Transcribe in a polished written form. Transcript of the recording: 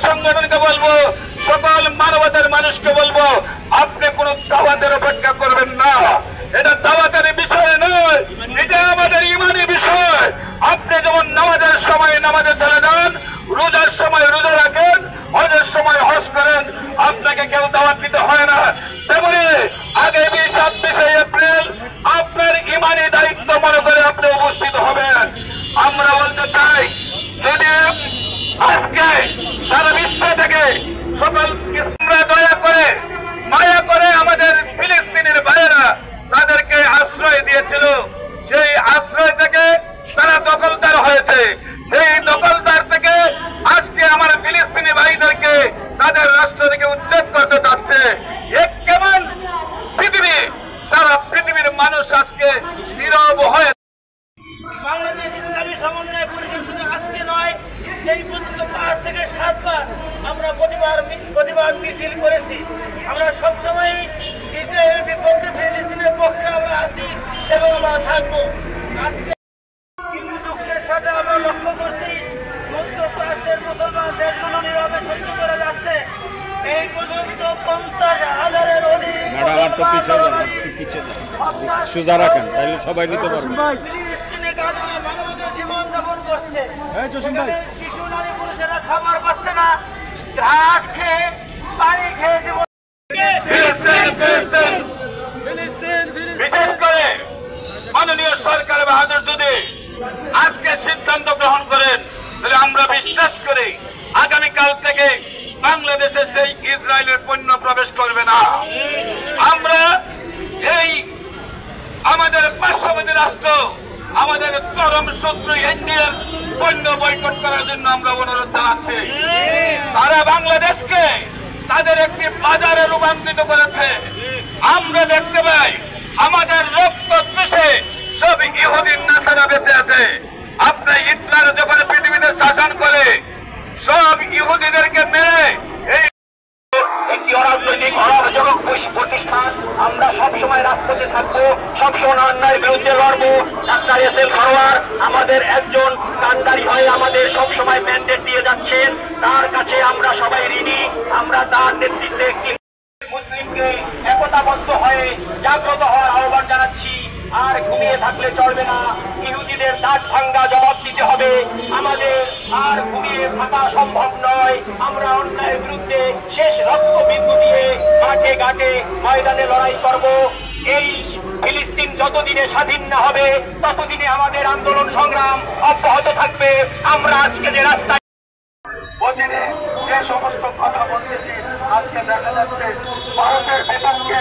সংগঠনকে বলবো, সকল মানবতার মানুষকে বলবো, আপনি কোন দাওয়াতের অপেক্ষা করবেন না। এটা দাওয়াতের বিষয় নয়, এটা আমাদের ইমানি বিষয়। আপনি যেমন নামাজের সময় নামাজে চলে যান, রোজার সময় রোজা রাখেন, হজের সময় হজ করেন, আপনাকে কেউ দাওয়াত দিতে হয় না। তেমনি আগামী 26শে এপ্রিল আপনার ইমানি দায়িত্ব মনে করে আপনি উপস্থিত হবেন। আমরা বলতে চাই, যদি আজকে সারা বিশ্ব থেকে সকল দয়া করে মায়া করে আমাদের ফিলিস্তিনের ভাইয়েরা তাদেরকে আশ্রয় দিয়েছিল, সেই আশ্রয় থেকে তারা দখলদার হয়েছে। সেই দখলদার থেকে আজকে আমার ফিলিস্তিনি ভাইদেরকে তাদের রাষ্ট্র থেকে উচ্ছেদ করতে চাচ্ছে। এক কেমন পৃথিবী, সারা পৃথিবীর মানুষ আজকে নীরব হয়ে। বাংলাদেশ ইসলামী সমন্বয় পরিষদ শুধু আজকে নয়, এই পর্যন্ত 5 থেকে 7 বার আমরা প্রতিবাদ মিছিল করেছি। আমরা সবসময় ইসরায়েলের বিপক্ষে, ফিলিস্তিনের পক্ষে আমরা আছি এবং আমরা থাকবো। আজকে কিন্তু দুঃখের সাথে আমরা লক্ষ্য করছি, মধ্যপ্রাচ্যের মুসলমান দেশগুলো নীরবে সহ্য করে যাচ্ছে। এই পর্যন্ত 50,000-এর অধিক সোজা রাখেন, তাহলে সবাই নিতে পারবে। জীবনযাপন করছে, শিশু নারী পুরুষেরা খাবার পাচ্ছে না, ঘাস খেয়ে পানি খেয়ে জীবন। বিশেষ করে মাননীয় সরকার বাহাদুর যদি আজকে সিদ্ধান্ত গ্রহণ করেন, তাহলে আমরা বিশ্বাস করি আগামীকাল থেকে বাংলাদেশে সেই ইসরায়েলের পণ্য প্রবেশ করবে না। আমরা এই আমাদের পার্শ্ববর্তী রাষ্ট্র, আমাদের চরম শত্রু ইন্ডিয়ার পণ্য বয়কট করার জন্য আমরা অনুরোধ জানাচ্ছি। তারা বাংলাদেশকে তাদের একটি বাজারে রূপান্তরিত করেছে। আমরা দেখতে পাই আমাদের রক্ত চুষে সব ইহুদি নাসারা বেঁচে আছে। আপনি হিটলার যখন পৃথিবীতে শাসন করে সব ইহুদিদেরকে মেরে একটি অরাজনৈতিক অরাজক প্রতিষ্ঠান, আমরা সবসময় রাজপথে থাকবো, সবসময় অন্যায়ের বিরুদ্ধে লড়বো। Doctor SM. সরোয়ার আমাদের একজন কান্ডারি হয়ে আমাদের সবসময় ম্যান্ডেট দিয়ে যাচ্ছেন, তার কাছে আমরা সবাই ঋণী। আমরা তার নেতৃত্বে একটি মুসলিমকে একতাবদ্ধ হয়ে জাগ্রত হওয়ার আহ্বান জানাচ্ছি। আর ঘুমিয়ে থাকলে চলবে না, ইহুদিদের দাঁত ভাঙ্গা জবাব দিতে হবে। আমাদের আর ঘুমিয়ে থাকা সম্ভব নয়। আমরা অন্যায়ের বিরুদ্ধে শেষ রক্তবিন্দু দিয়ে মাঠে ঘাটে ময়দানে লড়াই করব। এই ফিলিস্তিন যতদিনে স্বাধীন না হবে ততদিনে আমাদের আন্দোলন সংগ্রাম অব্যাহত থাকবে। আমরা আজকে যে রাস্তায় যে সমস্ত কথা বলতেছি, আজকে দেখা যাচ্ছে ভারতের বিপক্ষে